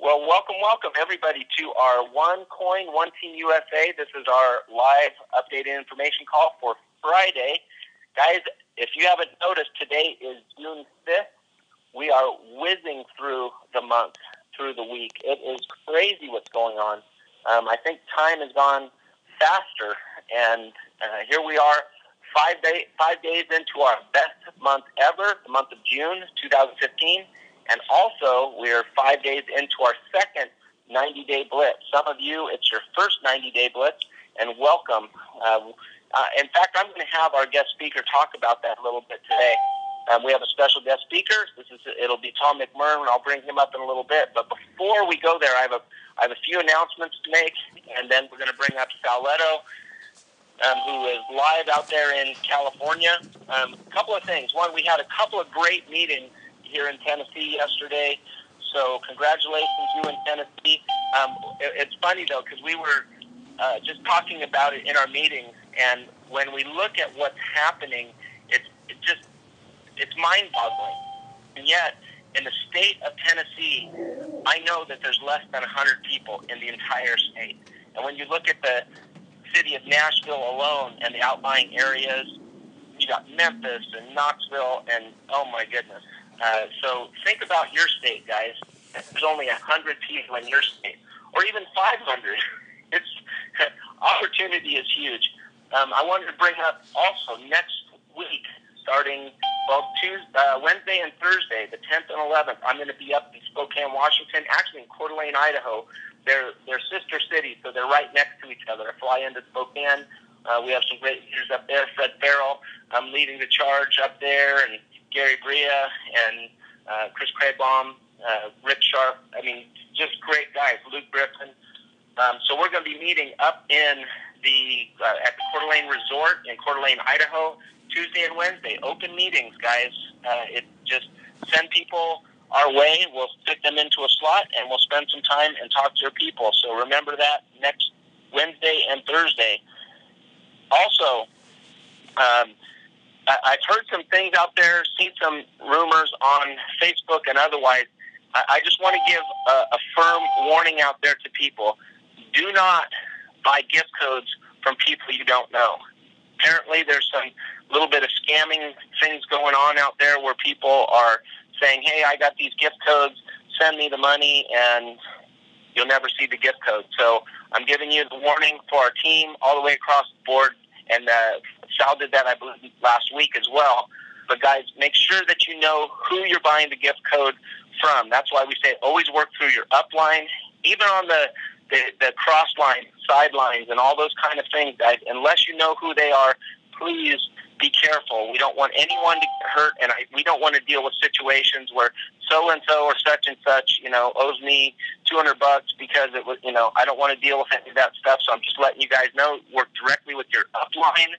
Well, welcome everybody to our One Coin, One Team USA. This is our live updated information call for Friday. Guys, if you haven't noticed, today is June 5th. We are whizzing through the month, through the week. It is crazy what's going on. I think time has gone faster, and here we are 5 days into our best month ever, the month of June 2015. And also, we're 5 days into our second 90-day blitz. Some of you, it's your first 90-day blitz, and welcome. In fact, I'm going to have our guest speaker talk about that a little bit today. We have a special guest speaker. It'll be Tom McMurray, and I'll bring him up in a little bit. But before we go there, I have a few announcements to make, and then we're going to bring up Sal Leto, who is live out there in California. A couple of things. One, we had a couple of great meetings here in Tennessee yesterday, so congratulations, you in Tennessee. It's funny though, because we were just talking about it in our meetings, and when we look at what's happening, it's mind-boggling. And yet, in the state of Tennessee, I know that there's less than 100 people in the entire state. And when you look at the city of Nashville alone and the outlying areas, you got Memphis and Knoxville, and oh my goodness. So think about your state, guys. There's only 100 people in your state, or even 500. Opportunity is huge. I wanted to bring up also next week, starting Wednesday and Thursday, the 10th and 11th. I'm going to be up in Spokane, Washington, actually in Coeur d'Alene, Idaho. They're sister cities, so they're right next to each other. I fly into Spokane. We have some great leaders up there. Fred Farrell, I'm leading the charge up there, and Gary Bria and Chris Craybaum, Rick Sharp. I mean, just great guys. Luke Griffin. So we're going to be meeting up in at the Coeur d'Alene Resort in Coeur d'Alene, Idaho, Tuesday and Wednesday. Open meetings, guys. It just send people our way. We'll fit them into a slot, and we'll spend some time and talk to your people. So remember that next Wednesday and Thursday. Also, I've heard some things out there, seen some rumors on Facebook and otherwise. I just want to give a firm warning out there to people. Do not buy gift codes from people you don't know. Apparently, there's some little bit of scamming things going on out there where people are saying, hey, I got these gift codes, send me the money, and you'll never see the gift code. So I'm giving you the warning for our team all the way across the board, and Sal did that, I believe, last week as well. But, guys, make sure that you know who you're buying the gift code from. That's why we say always work through your upline, even on the cross line, sidelines, and all those kind of things, guys. Unless you know who they are, please be careful. We don't want anyone to get hurt, and we don't want to deal with situations where so-and-so or such and such, owes me $200 because it was, I don't want to deal with any of that stuff. So I'm just letting you guys know, work directly with your upline,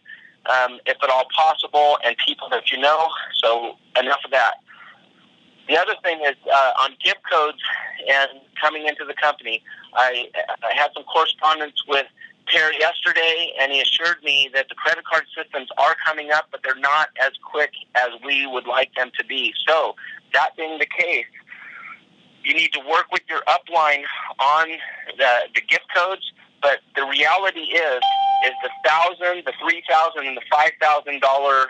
if at all possible, and people that you know. So enough of that. The other thing is on gift codes and coming into the company, I had some correspondence with Terry yesterday, and he assured me that the credit card systems are coming up, but they're not as quick as we would like them to be. So that being the case, you need to work with your upline on the gift codes, but the reality is the $1,000, the $3,000, and the $5,000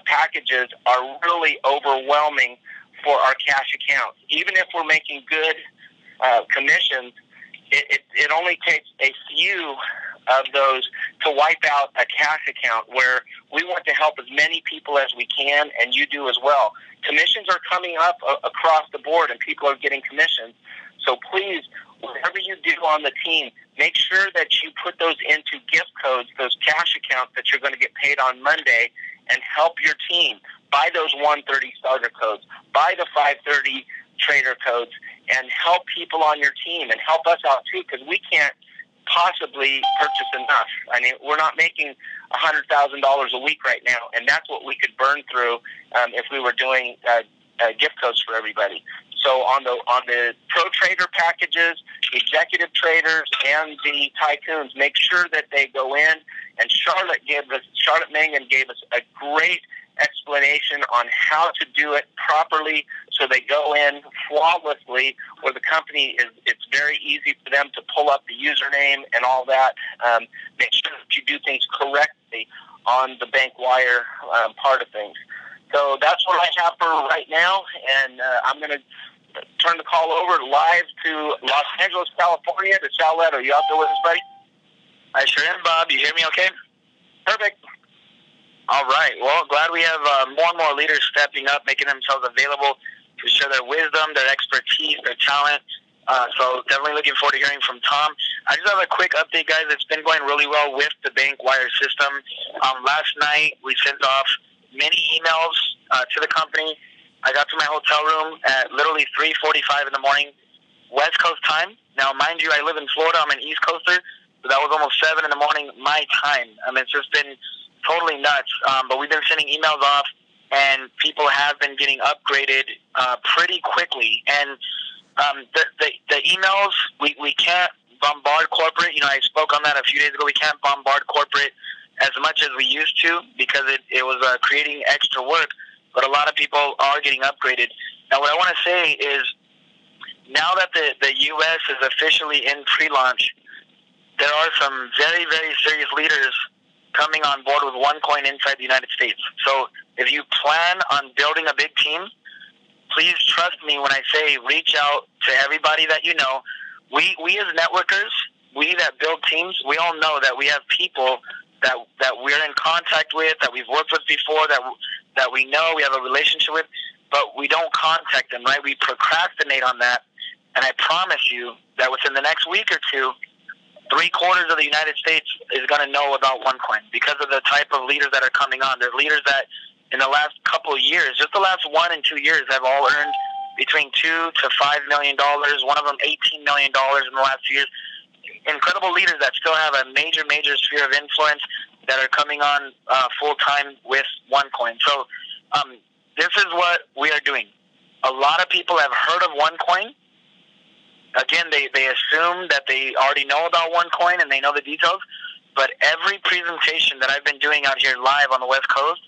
packages are really overwhelming for our cash accounts. Even if we're making good commissions, it only takes a few of those to wipe out a cash account, where we want to help as many people as we can, and you do as well. Commissions are coming up across the board, and people are getting commissions. So please, whatever you do on the team, make sure that you put those into gift codes, those cash accounts that you're going to get paid on Monday, and help your team. Buy those 130 starter codes. Buy the 530 trader codes, and help people on your team, and help us out too, because we can't possibly purchase enough. I mean, we're not making $100,000 a week right now, and that's what we could burn through if we were doing gift codes for everybody. So on the pro trader packages, executive traders, and the tycoons, make sure that they go in. And Charlotte Mangan gave us a great explanation on how to do it properly so they go in flawlessly, where the company it's very easy for them to pull up the username and all that. Make sure that you do things correctly on the bank wire part of things. So that's what I have for right now, and I'm going to turn the call over live to Los Angeles, California, to Charlotte. Are you out there with us, buddy? I sure am, Bob. You hear me okay? Perfect. All right. Well, glad we have more and more leaders stepping up, making themselves available to share their wisdom, their expertise, their talent. So definitely looking forward to hearing from Tom. I just have a quick update, guys. It's been going really well with the bank wire system. Last night, we sent off many emails to the company. I got to my hotel room at literally 3:45 in the morning, West Coast time. Now, mind you, I live in Florida. I'm an East Coaster, so that was almost 7 in the morning my time. I mean, it's just been totally nuts. But we've been sending emails off, and people have been getting upgraded pretty quickly. And the emails, we can't bombard corporate. You know, I spoke on that a few days ago. We can't bombard corporate as much as we used to because it was creating extra work. But a lot of people are getting upgraded. Now, what I want to say is now that the U.S. is officially in pre-launch, there are some very, very serious leaders coming on board with OneCoin inside the United States. So if you plan on building a big team, please trust me when I say reach out to everybody that you know. We as networkers, we that build teams, we all know that we have people that we're in contact with, that we've worked with before, that we know, we have a relationship with, but we don't contact them, right? We procrastinate on that. And I promise you that within the next week or two, 3/4 of the United States is going to know about OneCoin because of the type of leaders that are coming on. They're leaders that in the last couple of years, just the last 1 and 2 years, have all earned between $2 to $5 million. One of them $18 million in the last 2 years. Incredible leaders that still have a major, major sphere of influence that are coming on full time with OneCoin. So this is what we are doing. A lot of people have heard of OneCoin. Again, they assume that they already know about OneCoin and they know the details, but every presentation that I've been doing out here live on the West Coast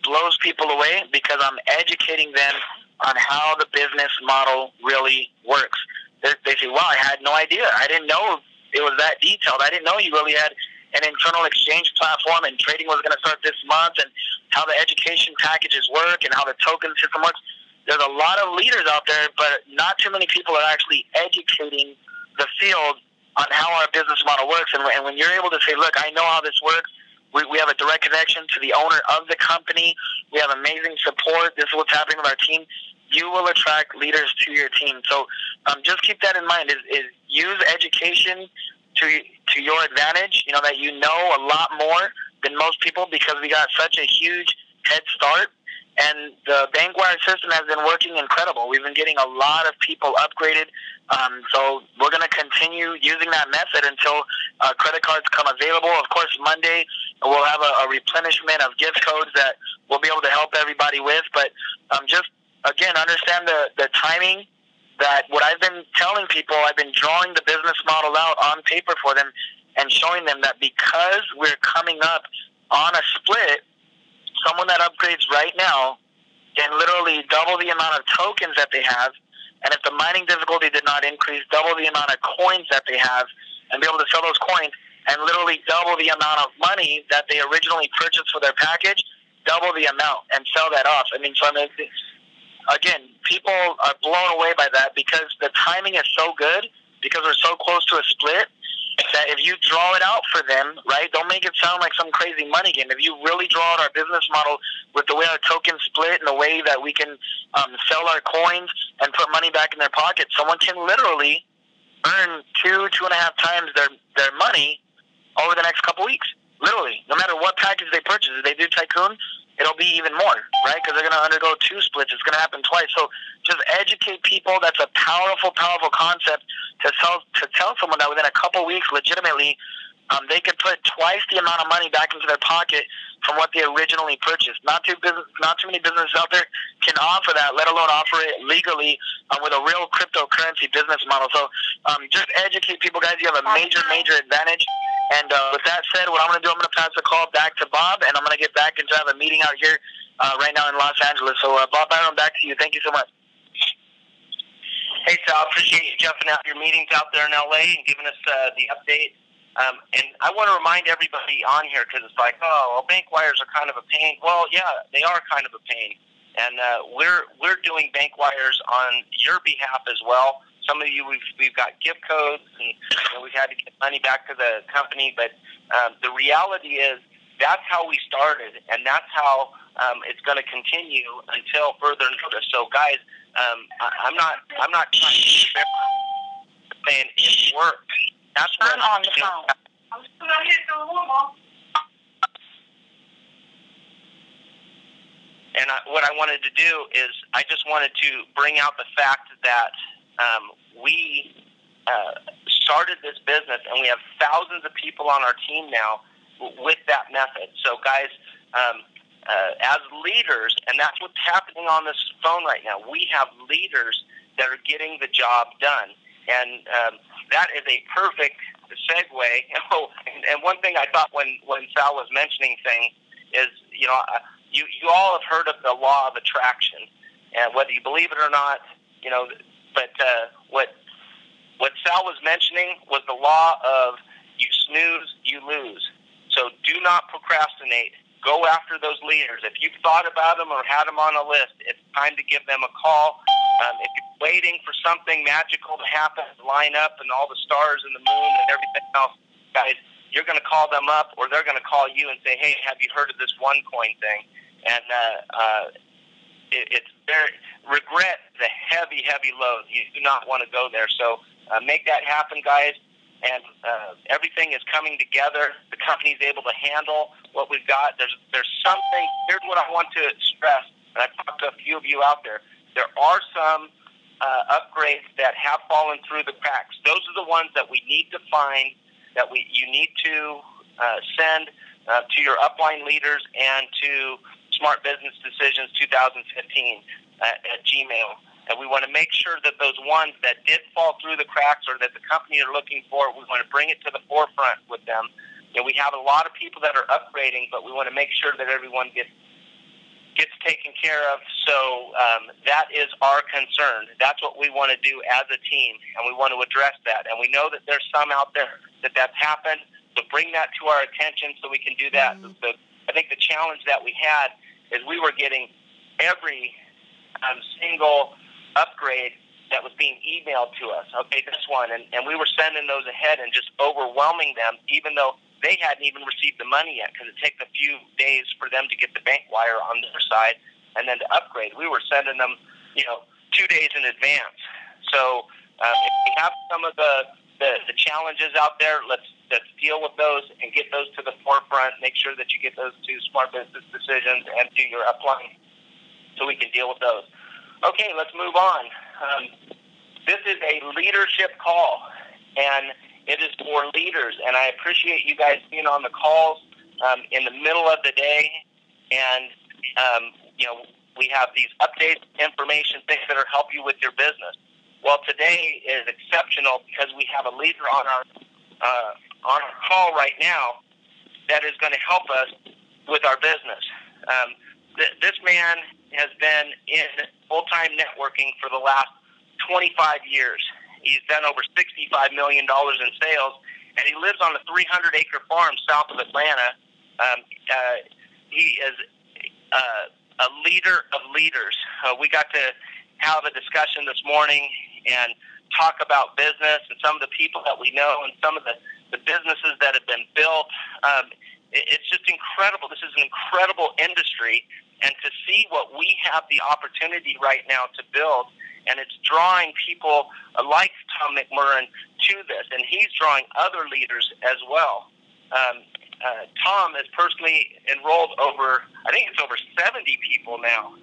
blows people away because I'm educating them on how the business model really works. They say, wow, I had no idea. I didn't know it was that detailed. I didn't know you really had an internal exchange platform and trading was going to start this month and how the education packages work and how the token system works. There's a lot of leaders out there, but not too many people are actually educating the field on how our business model works. And when you're able to say, look, I know how this works, we have a direct connection to the owner of the company, we have amazing support, this is what's happening with our team, you will attract leaders to your team. So just keep that in mind, is use education to your advantage, you know, that you know a lot more than most people because we got such a huge head start. And the bank wire system has been working incredible. We've been getting a lot of people upgraded. So we're going to continue using that method until credit cards come available. Of course, Monday we'll have a replenishment of gift codes that we'll be able to help everybody with. But just, again, understand the timing that what I've been telling people, I've been drawing the business model out on paper for them and showing them that because we're coming up on a split, someone that upgrades right now can literally double the amount of tokens that they have, and if the mining difficulty did not increase, double the amount of coins that they have, and be able to sell those coins, and literally double the amount of money that they originally purchased for their package, double the amount, and sell that off. I mean, so again, people are blown away by that because the timing is so good, because we're so close to a split, that if you draw it out for them, right, don't make it sound like some crazy money game. If you really draw out our business model with the way our tokens split and the way that we can sell our coins and put money back in their pocket, someone can literally earn 2.5 times their money over the next couple weeks. Literally, no matter what package they purchase. If they do Tycoon, it'll be even more, right? Because they're going to undergo 2 splits. It's going to happen twice. So just educate people. That's a powerful, powerful concept to tell someone that within a couple weeks, legitimately, they could put twice the amount of money back into their pocket from what they originally purchased. Not too many businesses out there can offer that, let alone offer it legally with a real cryptocurrency business model. So just educate people, guys. You have a major, major advantage. And with that said, what I'm going to do, I'm going to pass the call back to Bob, and I'm going to get back into have a meeting out here right now in Los Angeles. So, Bob Byron, back to you. Thank you so much. Hey, Sal, appreciate you jumping out your meetings out there in LA and giving us the update. And I want to remind everybody on here, because it's like, oh, well, bank wires are kind of a pain. Well, yeah, they are kind of a pain. And we're doing bank wires on your behalf as well. Some of you, we've got gift codes, and we've had to get money back to the company. But the reality is that's how we started, and that's how it's going to continue until further notice. So, guys, I'm not trying to saying it worked. That's what I'm on the phone. I'm still not here till Mom. And what I wanted to do is I just wanted to bring out the fact that we started this business, and we have thousands of people on our team now with that method. So, guys, as leaders, and that's what's happening on this phone right now, we have leaders that are getting the job done. And that is a perfect segue. Oh, and one thing I thought when Sal was mentioning things is, you all have heard of the law of attraction, and whether you believe it or not, but what Sal was mentioning was the law of you snooze, you lose. So do not procrastinate. Go after those leaders. If you've thought about them or had them on a list, it's time to give them a call. If you're waiting for something magical to happen, line up, and all the stars and the moon and everything else, guys, you're going to call them up, or they're going to call you and say, hey, have you heard of this OneCoin thing? And it's very, regret the heavy, heavy load. You do not want to go there. So make that happen, guys. And everything is coming together. The company's able to handle what we've got. There's something. Here's what I want to stress, and I've talked to a few of you out there. There are some upgrades that have fallen through the cracks. Those are the ones that we need to find, that you need to send to your upline leaders and to Smart Business Decisions 2015 at Gmail. And we want to make sure that those ones that did fall through the cracks or that the company are looking for, we want to bring it to the forefront with them. We have a lot of people that are upgrading, but we want to make sure that everyone gets taken care of. So that is our concern. That's what we want to do as a team, and we want to address that. And we know that there's some out there that's happened, so bring that to our attention so we can do that. Mm-hmm. I think the challenge that we had is we were getting every single upgrade that was being emailed to us. Okay, this one. And we were sending those ahead and just overwhelming them, even though they hadn't even received the money yet, because it takes a few days for them to get the bank wire on their side and then to upgrade. We were sending them, 2 days in advance. So if we have some of the challenges out there, let's deal with those and get those to the forefront. Make sure that you get those to Smart Business Decisions and to your upline so we can deal with those. Okay, let's move on. This is a leadership call, and it is for leaders. And I appreciate you guys being on the calls in the middle of the day. And, we have these updates, information, things that are help you with your business. Well, today is exceptional because we have a leader on our call right now that is going to help us with our business. This man has been in full-time networking for the last 25 years. He's done over $65 million in sales, and he lives on a 300-acre farm south of Atlanta. He is a leader of leaders. We got to have a discussion this morning and talk about business and some of the people that we know and some of the businesses that have been built. It's just incredible. This is an incredible industry, and to see what we have the opportunity right now to build, and it's drawing people like Tom McMurrin to this, and he's drawing other leaders as well. Tom has personally enrolled over 70 people now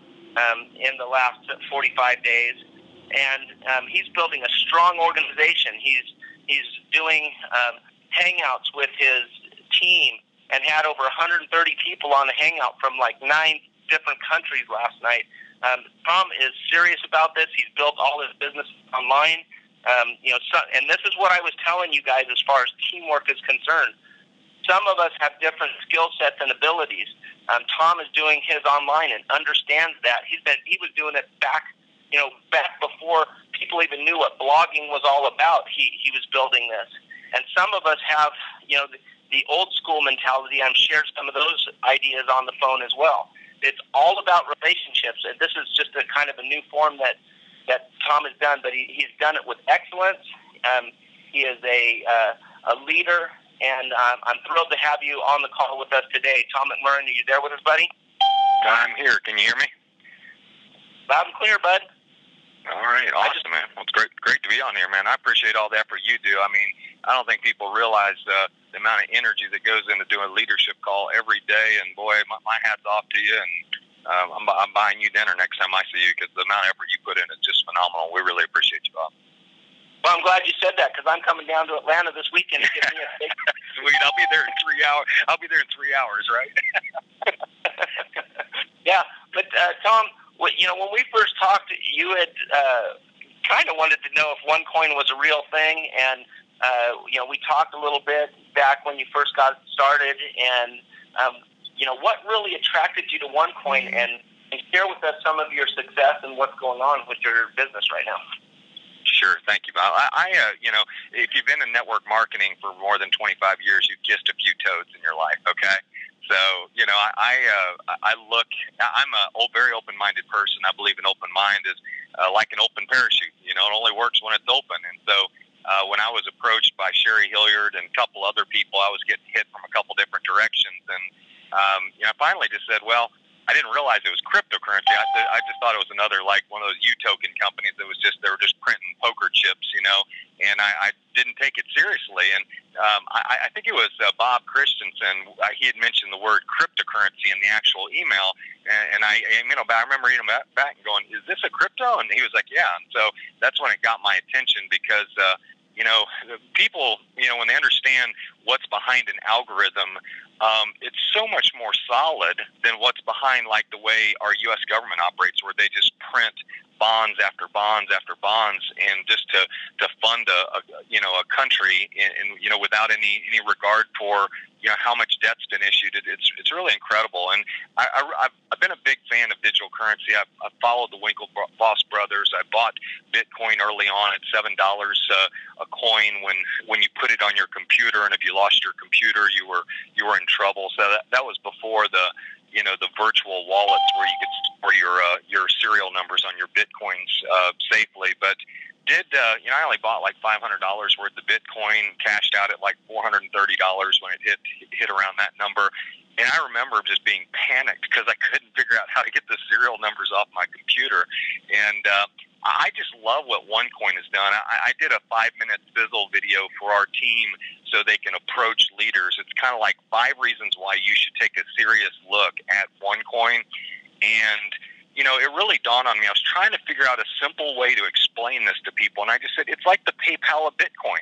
in the last 45 days, and he's building a strong organization. He's doing hangouts with his team and had over 130 people on the hangout from like 9 different countries last night. Tom is serious about this. He's built all his business online. And this is what I was telling you guys as far as teamwork is concerned. some of us have different skill sets and abilities. Tom is doing his online and understands that. He was doing it back before people even knew what blogging was all about. He was building this. And some of us have, the old school mentality. I'm shared some of those ideas on the phone as well. It's all about relationships, and this is just a kind of a new form that Tom has done, but he's done it with excellence. He is a leader, and I'm thrilled to have you on the call with us today. Tom McMurrin, are you there with us, buddy? I'm here. Can you hear me? Loud and clear, bud. All right, awesome, man. Well, it's great to be on here, man. I appreciate all the effort you do. I mean, I don't think people realize the amount of energy that goes into doing a leadership call every day. And boy, my hat's off to you. And I'm buying you dinner next time I see you, because the amount of effort you put in is just phenomenal. We really appreciate you, Bob. Well, I'm glad you said that, because I'm coming down to Atlanta this weekend to get me a steak. Sweet, I'll be there in 3 hours. I'll be there in 3 hours, right? Yeah, but Tom, when we first talked, you had kind of wanted to know if OneCoin was a real thing, and we talked a little bit back when you first got started, and what really attracted you to OneCoin, and share with us some of your success and what's going on with your business right now. Sure, thank you, Bob. If you've been in network marketing for more than 25 years, you've kissed a few toads in your life, okay? So, I'm a very open-minded person. I believe an open mind is like an open parachute. It only works when it's open. And so when I was approached by Sherry Hilliard and a couple other people, I was getting hit from a couple different directions. And, I finally just said, well, I didn't realize it was cryptocurrency. I just thought it was another, like, one of those U-token companies that they were just printing poker chips, and I didn't take it seriously. And I think it was Bob Christensen. He had mentioned the word cryptocurrency in the actual email, and I remember reading back and going, "Is this a crypto?" And he was like, "Yeah." And so that's when it got my attention, because people, when they understand what's behind an algorithm, it's so much more solid than what's behind, like, the way our U.S. government operates, where they just print bonds after bonds after bonds, and just to fund a country, and without any regard for how much debt's been issued. It's really incredible. And I've been a big fan of digital currency. I've followed the Winklevoss brothers. I bought Bitcoin early on at $7 a coin when you put it on your computer, and if you lost your computer, you were in trouble. So that was before the virtual wallets where you could store your serial numbers on your Bitcoins safely. But I only bought like $500 worth of Bitcoin, cashed out at like $430 when it hit around that number. And I remember just being panicked because I couldn't figure out how to get the serial numbers off my computer. And I just love what OneCoin has done. I did a 5-minute sizzle video for our team so they can approach leaders. It's kind of like 5 reasons why you should take a serious look at OneCoin. And it really dawned on me. I was trying to figure out a simple way to explain this to people, and I just said, it's like the PayPal of Bitcoin.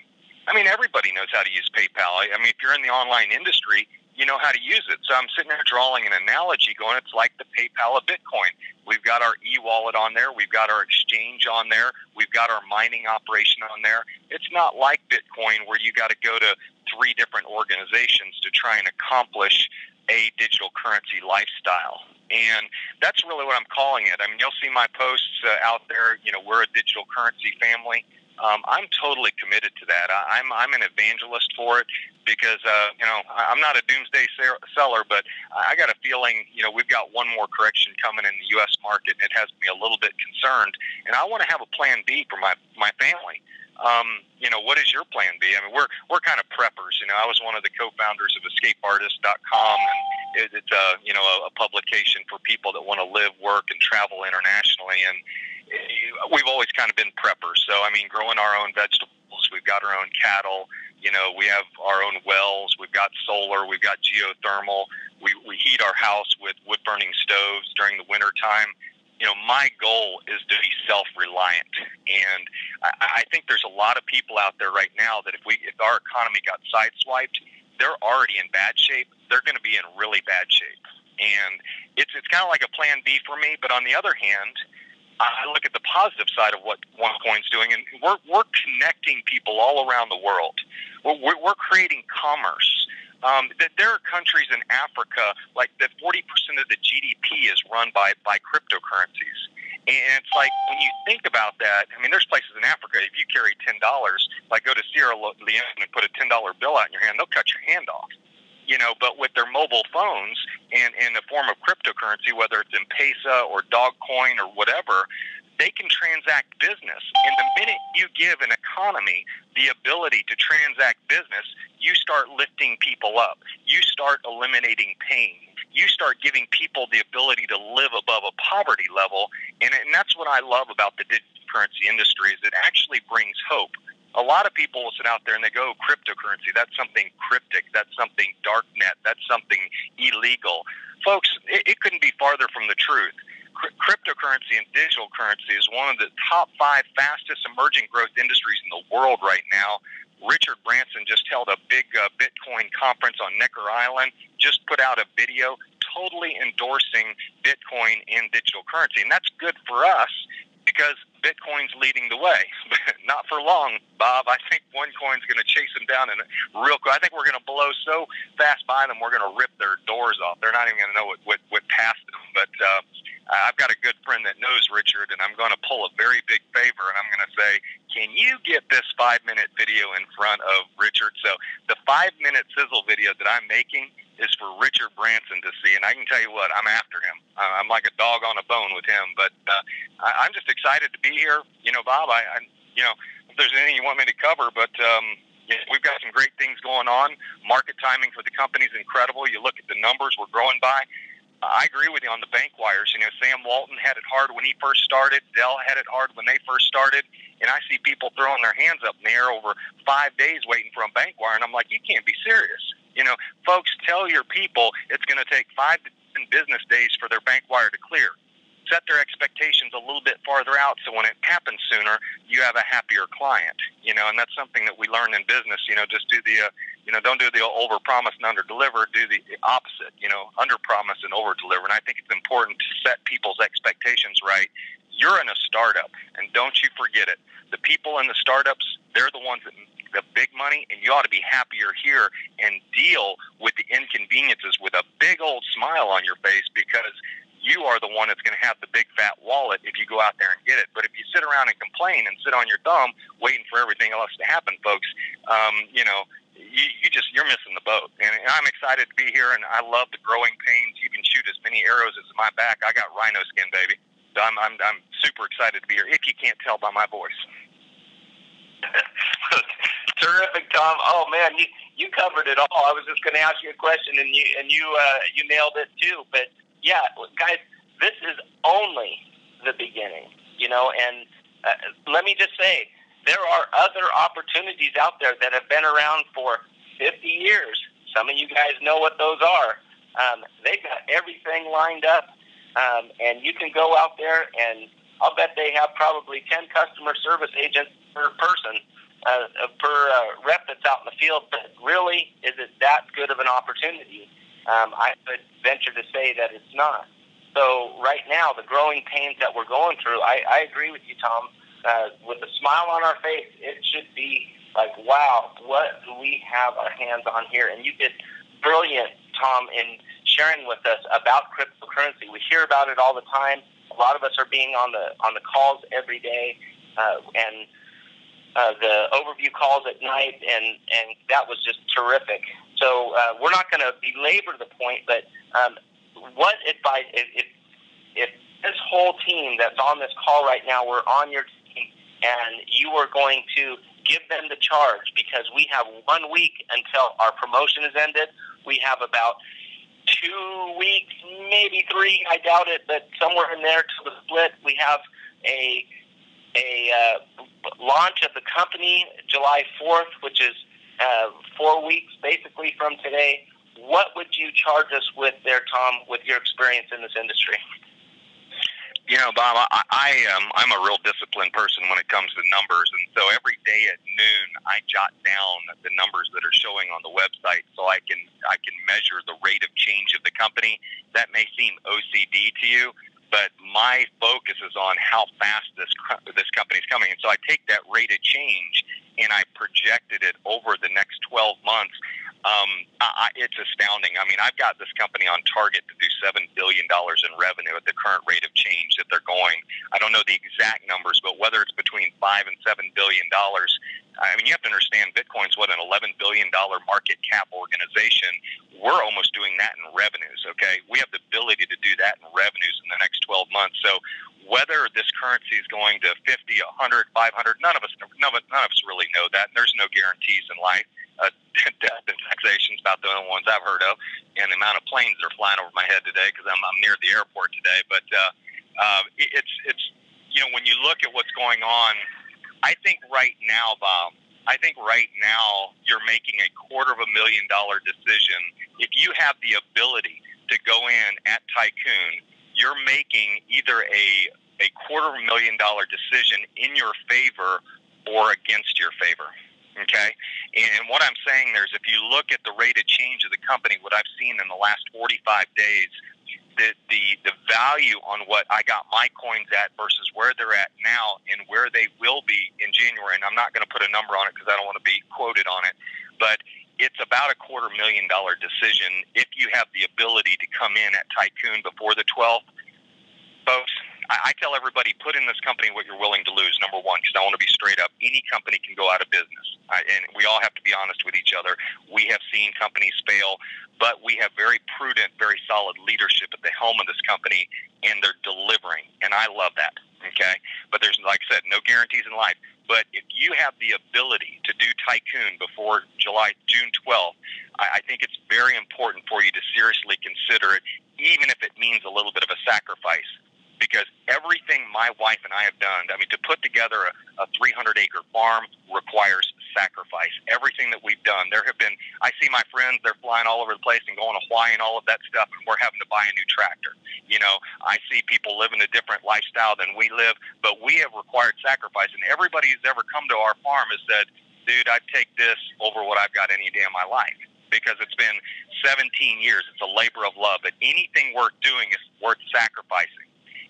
I mean, everybody knows how to use PayPal. I mean, if you're in the online industry, you know how to use it. So I'm sitting there drawing an analogy going, it's like the PayPal of Bitcoin. We've got our e-wallet on there. We've got our exchange on there. We've got our mining operation on there. It's not like Bitcoin where you got to go to 3 different organizations to try and accomplish a digital currency lifestyle. And that's really what I'm calling it. I mean, you'll see my posts out there. We're a digital currency family. I'm totally committed to that. I'm an evangelist for it because, I'm not a doomsday seller, but I got a feeling, we've got one more correction coming in the U.S. market, and it has me a little bit concerned. And I want to have a plan B for my family. What is your plan B? I mean, we're kind of preppers. I was one of the co-founders of escapeartist.com, and it's a publication for people that want to live, work, and travel internationally. And we've always kind of been preppers. So, I mean, growing our own vegetables, we've got our own cattle, we have our own wells, we've got solar, we've got geothermal, we heat our house with wood-burning stoves during the wintertime. My goal is to be self-reliant. And I think there's a lot of people out there right now that if our economy got sideswiped, they're already in bad shape. They're going to be in really bad shape. And it's kind of like a plan B for me. But on the other hand, I look at the positive side of what OneCoin's doing, and we're connecting people all around the world. We're creating commerce. There are countries in Africa, like that 40% of the GDP is run by cryptocurrencies. And it's like, when you think about that, I mean, there's places in Africa, if you carry $10, like go to Sierra Leone and put a $10 bill out in your hand, they'll cut your hand off. But with their mobile phones and in the form of cryptocurrency, whether it's M-Pesa or Dogcoin or whatever, they can transact business. And the minute you give an economy the ability to transact business, you start lifting people up. You start eliminating pain. You start giving people the ability to live above a poverty level. And that's what I love about the digital currency industry, is it actually brings hope. A lot of people will sit out there and they go, cryptocurrency, that's something cryptic, that's something darknet, that's something illegal. Folks, it couldn't be farther from the truth. Cryptocurrency and digital currency is one of the top 5 fastest emerging growth industries in the world right now. Richard Branson just held a big Bitcoin conference on Necker Island, just put out a video totally endorsing Bitcoin and digital currency. And that's good for us because Bitcoin's leading the way. Not for long, Bob. I think OneCoin's going to chase them down in real quick. I think we're going to blow so fast by them, we're going to rip their doors off. They're not even going to know what passed them. But I've got a good friend that knows Richard, and I'm going to pull a very big favor, and I'm going to say, can you get this 5-minute video in front of Richard? So the 5-minute sizzle video that I'm making is for Richard Branson to see, and I can tell you what, I'm after him. I'm like a dog on a bone with him, but I'm just excited to be here. Bob, if there's anything you want me to cover, but we've got some great things going on. Market timing for the company is incredible. You look at the numbers we're growing by. I agree with you on the bank wires. Sam Walton had it hard when he first started. Dell had it hard when they first started. And I see people throwing their hands up in the air over 5 days waiting for a bank wire. And I'm like, you can't be serious. Folks, tell your people it's going to take 5 to 10 business days for their bank wire to clear. Set their expectations a little bit farther out so when it happens sooner, you have a happier client. And that's something that we learn in business. Just do the, don't do the over-promise and under-deliver. Do the opposite, under-promise and over-deliver. And I think it's important to set people's expectations right. You're in a startup, and don't you forget it. The people in the startups, they're the ones that make the big money, and you ought to be happier here and deal with the inconveniences with a big old smile on your face, because you are the one that's going to have the big fat wallet if you go out there and get it. But if you sit around and complain and sit on your thumb waiting for everything else to happen, folks, you're missing the boat. And I'm excited to be here, and I love the growing pains. You can shoot as many arrows as my back. I got rhino skin, baby. So I'm super excited to be here, if you can't tell by my voice. Terrific, Tom. Oh man, you covered it all. I was just going to ask you a question, and you nailed it too. But yeah, guys, this is only the beginning, and let me just say, there are other opportunities out there that have been around for 50 years. Some of you guys know what those are. They've got everything lined up, and you can go out there, and I'll bet they have probably 10 customer service agents per person, per rep that's out in the field. But really, is it that good of an opportunity? I would venture to say that it's not. So right now, the growing pains that we're going through, I agree with you, Tom. With a smile on our face, it should be like, wow, what do we have our hands on here? And you did brilliant, Tom, in sharing with us about cryptocurrency. We hear about it all the time. A lot of us are being on the calls every day, and the overview calls at night, and that was just terrific. So we're not going to belabor the point, but what advice, if this whole team that's on this call right now, we're on your team, and you are going to give them the charge, because we have 1 week until our promotion is ended. We have about 2 weeks, maybe 3, I doubt it, but somewhere in there to the split. We have a launch of the company July 4th, which is 4 weeks basically from today. What would you charge us with there, Tom, with your experience in this industry? Bob, I'm a real disciplined person when it comes to numbers, and so every day at noon I jot down the numbers that are showing on the website so I can measure the rate of change of the company. That may seem OCD to you, but my focus is on how fast this company is coming, and so I take that rate of change and I projected it over the next 12 months. It's astounding. I mean, I've got this company on target to do $7 billion in revenue at the current rate of change that they're going. I don't know the exact numbers, but whether it's between $5 and $7 billion, I mean, you have to understand Bitcoin's what, an $11 billion market cap organization. We're almost doing that in revenues, okay? We have the ability to do that in revenues in the next 12 months. So whether this currency is going to 50, 100, 500, none of us really know that. There's no guarantees in life. Death and taxation is about the only ones I've heard of, and the amount of planes that are flying over my head today because I'm near the airport today. But it's you know, when you look at what's going on, I think right now, Bob, you're making a $250,000 decision. If you have the ability to go in at Tycoon, you're making either a $250,000 decision in your favor or against your favor. Okay, and what I'm saying there is, if you look at the rate of change of the company, what I've seen in the last 45 days, the value on what I got my coins at versus where they're at now and where they will be in January, and I'm not going to put a number on it because I don't want to be quoted on it, but it's about a $250,000 decision if you have the ability to come in at Tycoon before the 12th. Folks, I tell everybody, put in this company what you're willing to lose, number one, because I want to be straight up. Any company can go out of business, and we all have to be honest with each other. We have seen companies fail, but we have very prudent, very solid leadership at the helm of this company, and they're delivering, and I love that, okay? But there's, like I said, no guarantees in life. But if you have the ability to do Tycoon before June 12th, I think it's very important for you to seriously consider it, even if it means a little bit of a sacrifice. Because everything my wife and I have done, I mean, to put together a 300-acre farm requires sacrifice. Everything that we've done, I see my friends, they're flying all over the place and going to Hawaii and all of that stuff, and we're having to buy a new tractor. You know, I see people living a different lifestyle than we live, but we have required sacrifice. And everybody who's ever come to our farm has said, dude, I'd take this over what I've got any day of my life. Because it's been 17 years. It's a labor of love. But anything worth doing is worth sacrificing.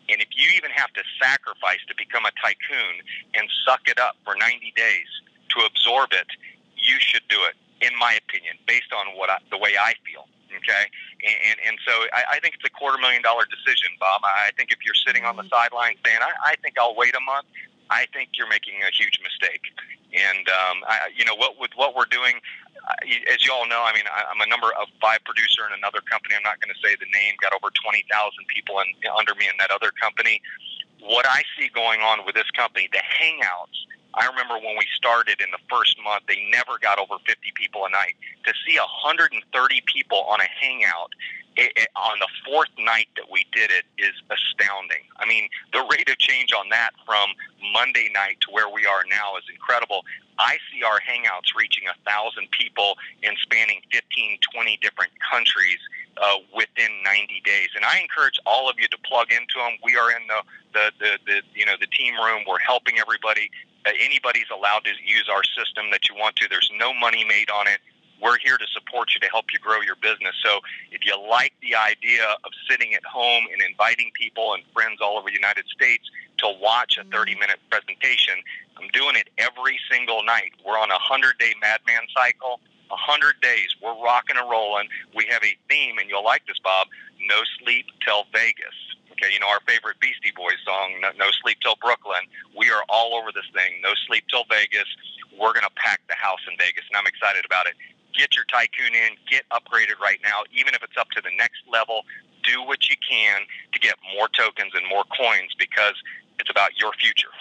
And if you even have to sacrifice to become a tycoon and suck it up for 90 days to absorb it, you should do it, in my opinion, based on the way I feel. Okay, and so I think it's a $250,000 decision, Bob. I think if you're sitting on the sideline saying, I think I'll wait a month, I think you're making a huge mistake. And you know what we're doing, as you all know, I mean, I'm a number of 5 producer in another company. I'm not going to say the name. Got over 20,000 people under me in that other company. What I see going on with this company, the Hangouts. I remember when we started in the first month, they never got over 50 people a night. To see 130 people on a Hangout on the 4th night that we did it is astounding. I mean, the rate of change on that from Monday night to where we are now is incredible. I see our Hangouts reaching 1,000 people and spanning 15, 20 different countries within 90 days. And I encourage all of you to plug into them. We are in the team room. We're helping everybody. Anybody's allowed to use our system that you want to. There's no money made on it. We're here to support you, to help you grow your business. So if you like the idea of sitting at home and inviting people and friends all over the United States to watch a 30-minute presentation, I'm doing it every single night. We're on a 100-day Madman cycle. 100 days. We're rocking and rolling. We have a theme, and you'll like this, Bob, No Sleep Till Vegas. Okay, you know our favorite Beastie Boys song, No Sleep Till Brooklyn. We are all over this thing. No Sleep Till Vegas. We're going to pack the house in Vegas, and I'm excited about it. Get your Tycoon in. Get upgraded right now, even if it's up to the next level. Do what you can to get more tokens and more coins, because it's about your future.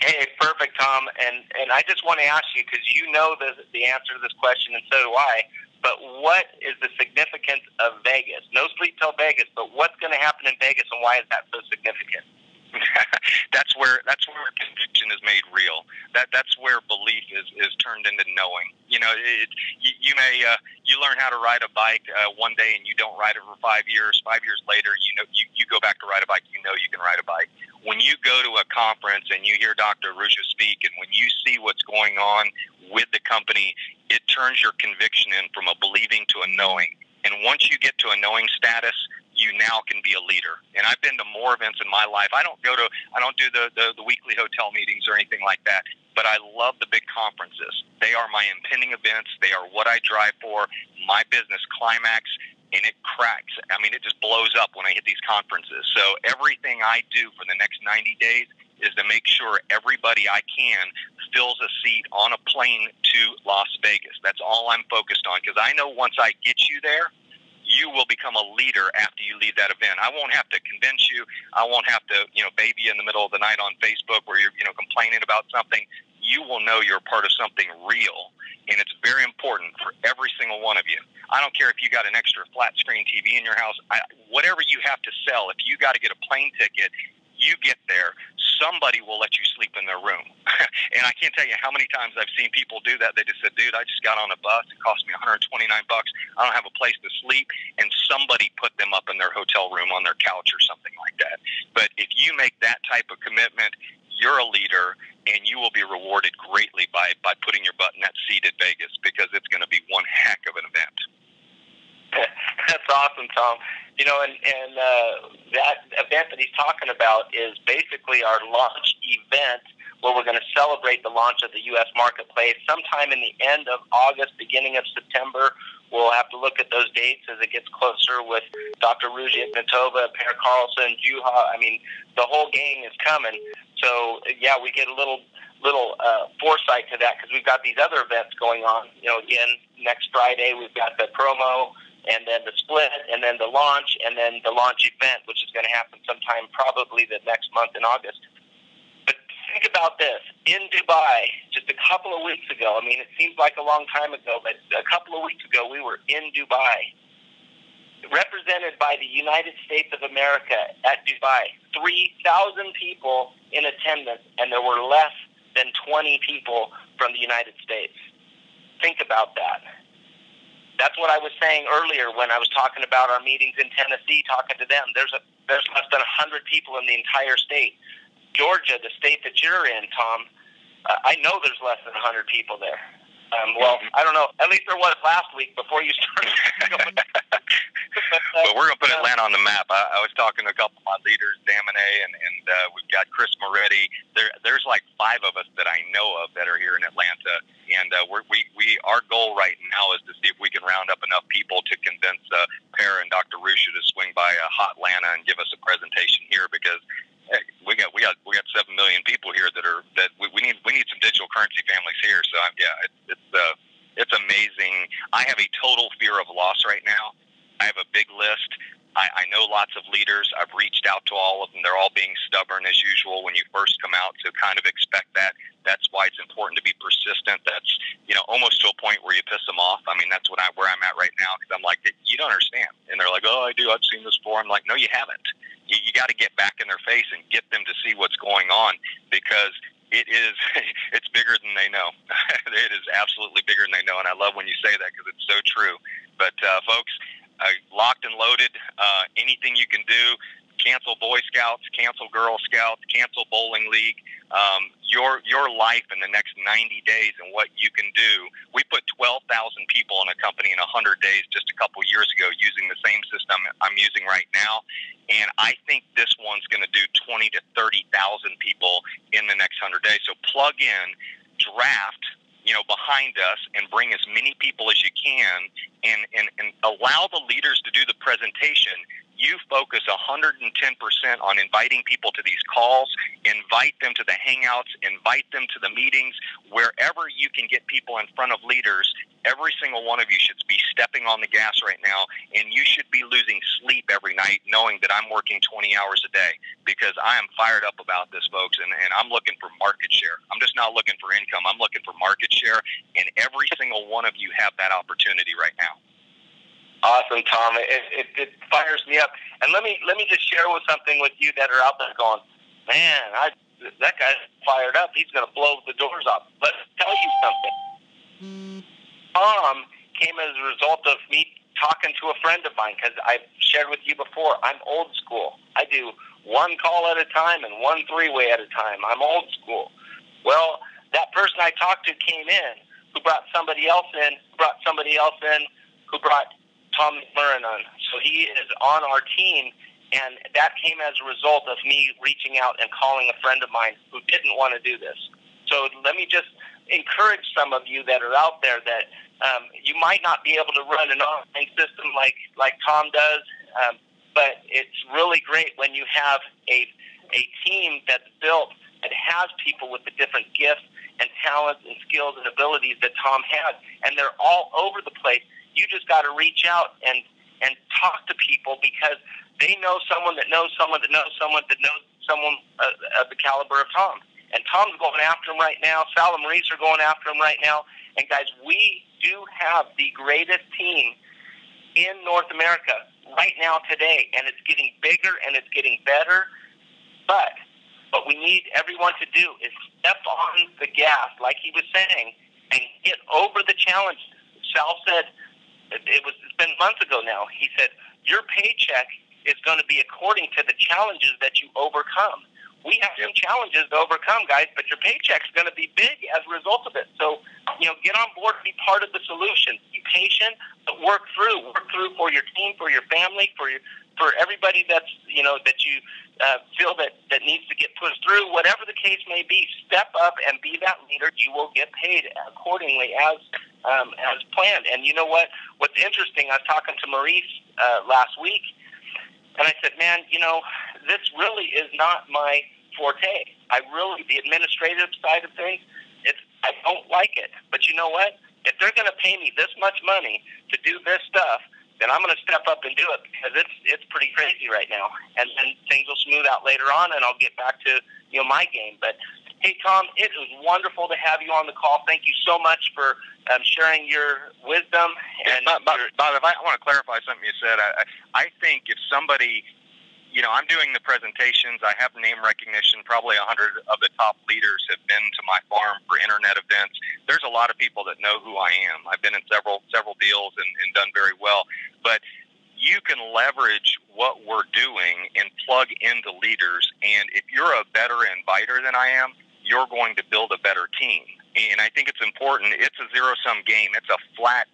Hey, perfect, Tom. And I just want to ask you, because you know the answer to this question, and so do I, but what is the significance of Vegas? No sleep till Vegas, but what's going to happen in Vegas, and why is that so significant? That's where conviction is made real. That's where belief is turned into knowing. You know, you learn how to ride a bike one day and you don't ride it for 5 years. 5 years later, you go back to ride a bike. You know you can ride a bike. When you go to a conference and you hear Dr. Arusha speak, and when you see what's going on with the company, it turns your conviction in from a believing to a knowing. And once you get to a knowing status, you now can be a leader. And I've been to more events in my life. I don't do the weekly hotel meetings or anything like that. but I love the big conferences. They are my impending events. They are what I drive for, my business climax, and it cracks. I mean, it just blows up when I hit these conferences. So everything I do for the next 90 days is to make sure everybody I can fills a seat on a plane to Las Vegas. That's all I'm focused on, because I know once I get you there, you will become a leader after you leave that event. I won't have to convince you. I won't have to, baby you in the middle of the night on Facebook where you're, complaining about something. You will know you're part of something real, and it's very important for every single one of you. I don't care if you got an extra flat screen TV in your house. Whatever you have to sell, if you got to get a plane ticket, you get there, somebody will let you sleep in their room. And I can't tell you how many times I've seen people do that. They just said, dude, I just got on a bus. It cost me $129. I don't have a place to sleep. And somebody put them up in their hotel room on their couch or something like that. But if you make that type of commitment, you're a leader, and you will be rewarded greatly by putting your butt in that seat at Vegas, because it's going to be one heck of an event. That's awesome, Tom. And that event that he's talking about is basically our launch event, where we're going to celebrate the launch of the U.S. marketplace sometime in the end of August, beginning of September. We'll have to look at those dates as it gets closer with Dr. Ruji Natova, Per Carlson, Juha. I mean, the whole gang is coming. So, yeah, we get a little foresight to that, because we've got these other events going on. Again, next Friday we've got the promo, and then the split, and then the launch, and then the launch event, which is going to happen sometime probably the next month in August. But think about this. In Dubai, just a couple of weeks ago, I mean, it seems like a long time ago, but a couple of weeks ago we were in Dubai, represented by the United States of America at Dubai. 3,000 people in attendance, and there were less than 20 people from the United States. Think about that. That's what I was saying earlier when I was talking about our meetings in Tennessee, talking to them. There's less than 100 people in the entire state. Georgia, the state that you're in, Tom, I know there's less than 100 people there. Well, I don't know. At least there was last week before you started going. But we're going to put Atlanta on the map. I was talking to a couple of my leaders, Damone, and we've got Chris Moretti. There's like 5 of us that I know of that are here in Atlanta. And our goal right now is to see if we can round up enough people to convince Per and Dr. Rusha to swing by Hotlanta and give us a presentation here, because we got 7 million people here that we need some digital currency families here. So it's amazing. I have a total fear of loss right now. I have a big list. I know lots of leaders. I've reached out to all of them. They're all being stubborn as usual when you first come out, so kind of expect that. That's why it's important to be persistent. That's, almost to a point where you piss them off. I mean, that's where I'm at right now, because I'm like, you don't understand. And they're like, oh, I do. I've seen this before. I'm like, no, you haven't. You got to get back in their face and get them to see what's going on, because it's bigger than they know. It is absolutely bigger than they know. And I love when you say that, because it's so true. But folks, locked and loaded, anything you can do. Cancel Boy Scouts, cancel Girl Scouts, cancel Bowling League. Your life in the next 90 days and what you can do. We put 12,000 people in a company in 100 days just a couple years ago using the same system I'm using right now. And I think this one's going to do 20 to 30,000 people in the next 100 days. So plug in, draft, behind us, and bring as many people as you can, and allow the leaders to do the presentation. You focus 110% on inviting people to these calls, invite them to the hangouts, invite them to the meetings. Wherever you can get people in front of leaders, every single one of you should be stepping on the gas right now, and you should be losing sleep every night knowing that I'm working 20 hours a day, because I am fired up about this, folks, and I'm looking for market share. I'm just not looking for income. I'm looking for market share, and every single one of you have that opportunity right now. Awesome, Tom. It fires me up. And let me just share something with you that are out there going, man, that guy's fired up. He's going to blow the doors off. Let's tell you something. Tom came as a result of me talking to a friend of mine, because I've shared with you before, I'm old school. I do one call at a time and one three-way at a time. I'm old school. Well, that person I talked to came in, who brought somebody else in, who brought Tom McMurrin on. So he is on our team, and that came as a result of me reaching out and calling a friend of mine who didn't want to do this. So let me just encourage some of you that are out there that you might not be able to run an online system like Tom does, but it's really great when you have a team that's built that has people with the different gifts and talents and skills and abilities that Tom has, and they're all over the place. You just got to reach out and talk to people because they know someone that knows someone that knows someone that knows someone of the caliber of Tom. And Tom's going after him right now. Sal and Maurice are going after him right now. And guys, we do have the greatest team in North America right now today, and it's getting bigger and it's getting better. But what we need everyone to do is step on the gas, like he was saying, and get over the challenge. Sal said, it's been months ago now, he said, your paycheck is going to be according to the challenges that you overcome. We have some challenges to overcome, guys, but your paycheck's going to be big as a result of it. So, get on board and be part of the solution. Be patient, but work through for your team, for your family, for everybody that's, that you feel that needs to get pushed through. Whatever the case may be, step up and be that leader. You will get paid accordingly as planned. And you know what? What's interesting, I was talking to Maurice last week, and I said, man, this really is not my forte. The administrative side of things, I don't like it. But you know what? If they're going to pay me this much money to do this stuff, then I'm going to step up and do it because it's pretty crazy right now. And then things will smooth out later on, and I'll get back to my game. But hey, Tom, it was wonderful to have you on the call. Thank you so much for sharing your wisdom. And Bob, if I want to clarify something you said. I think if somebody, I'm doing the presentations. I have name recognition. Probably 100 of the top leaders have been to my farm for internet events. There's a lot of people that know who I am. I've been in several deals and done very well. But you can leverage what we're doing and plug into leaders. And if you're a better inviter than I am, you're going to build a better team. And I think it's important. It's a zero-sum game. It's a flat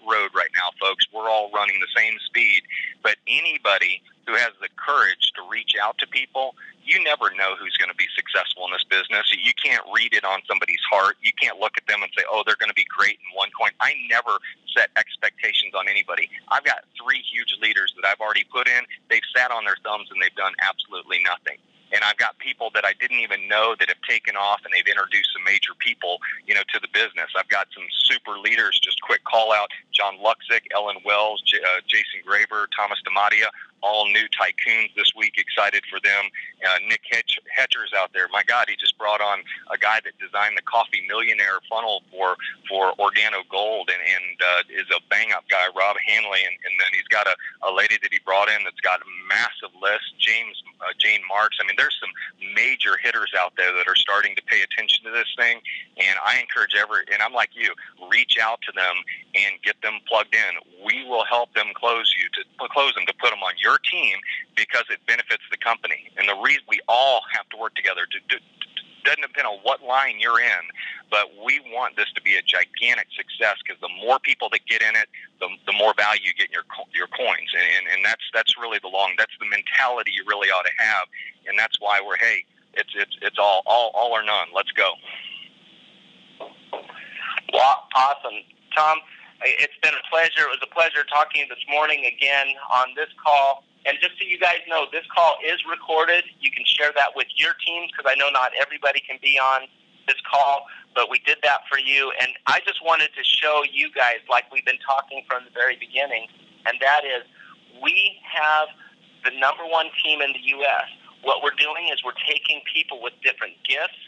road right now, folks. We're all running the same speed. But anybody who has the courage to reach out to people, you never know who's going to be successful in this business. You can't read it on somebody's heart. You can't look at them and say, oh, they're going to be great in one coin. I never set expectations on anybody. I've got 3 huge leaders that I've already put in. They've sat on their thumbs and they've done absolutely nothing. And I've got people that I didn't even know that have taken off, and they've introduced some major people, to the business. I've got some super leaders, just quick call out, John Luxick, Ellen Wells, Jason Graver, Thomas DiMattia, all new tycoons this week, excited for them. Nick Hetcher's out there. My God, he just brought on a guy that designed the coffee millionaire funnel for Organo Gold and is a bang-up guy, Rob Hanley. And then he's got a lady that he brought in that's got a massive list, Jane Marks. I mean, there's some major hitters out there that are starting to pay attention to this thing. And I encourage and I'm like you, reach out to them and get them plugged in. We will help them close them to put them on your team because it benefits the company. And the reason we all have to work together doesn't depend on what line you're in, but we want this to be a gigantic success because the more people that get in it, the more value you get in your coins. And that's really that's the mentality you really ought to have. And that's why it's all or none. Let's go. Well, awesome. Tom, it's been a pleasure. It was a pleasure talking to you this morning again on this call. And just so you guys know, this call is recorded. You can share that with your teams because I know not everybody can be on this call, but we did that for you. And I just wanted to show you guys, like we've been talking from the very beginning, and that is we have the number 1 team in the U.S. What we're doing is we're taking people with different gifts,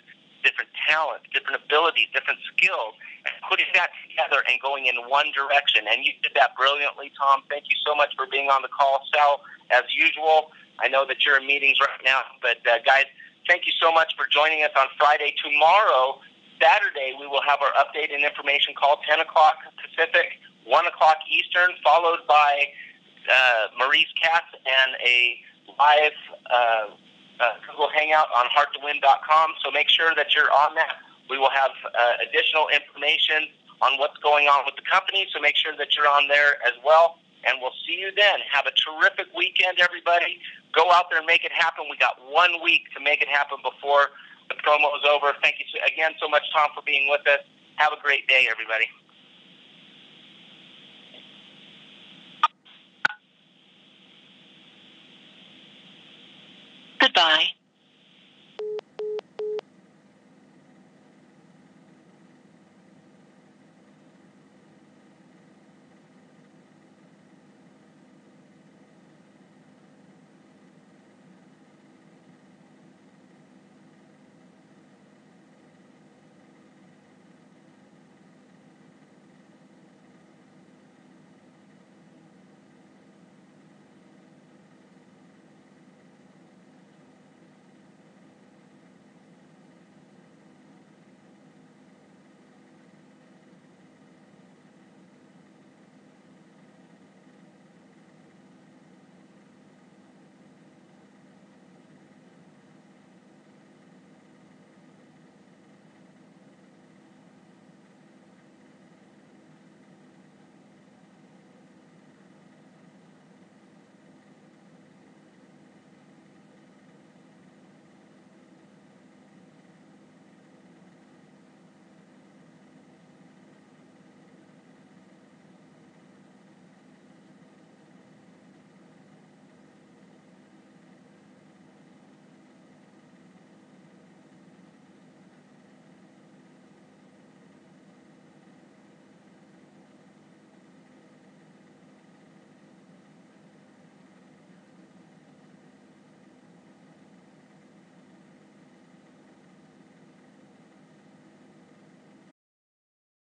different talents, different abilities, different skills, and putting that together and going in one direction. And you did that brilliantly, Tom. Thank you so much for being on the call. Sal, as usual, I know that you're in meetings right now, but guys, thank you so much for joining us on Friday. Tomorrow, Saturday, we will have our update and information call, 10 o'clock Pacific, 1 o'clock Eastern, followed by Maurice Katz and a live Google Hangout on hearttowin.com. So make sure that you're on that. We will have additional information on what's going on with the company, so make sure that you're on there as well. And we'll see you then. Have a terrific weekend, everybody. Go out there and make it happen. We got 1 week to make it happen before The promo is over. Thank you again so much, Tom, for being with us. Have a great day, everybody.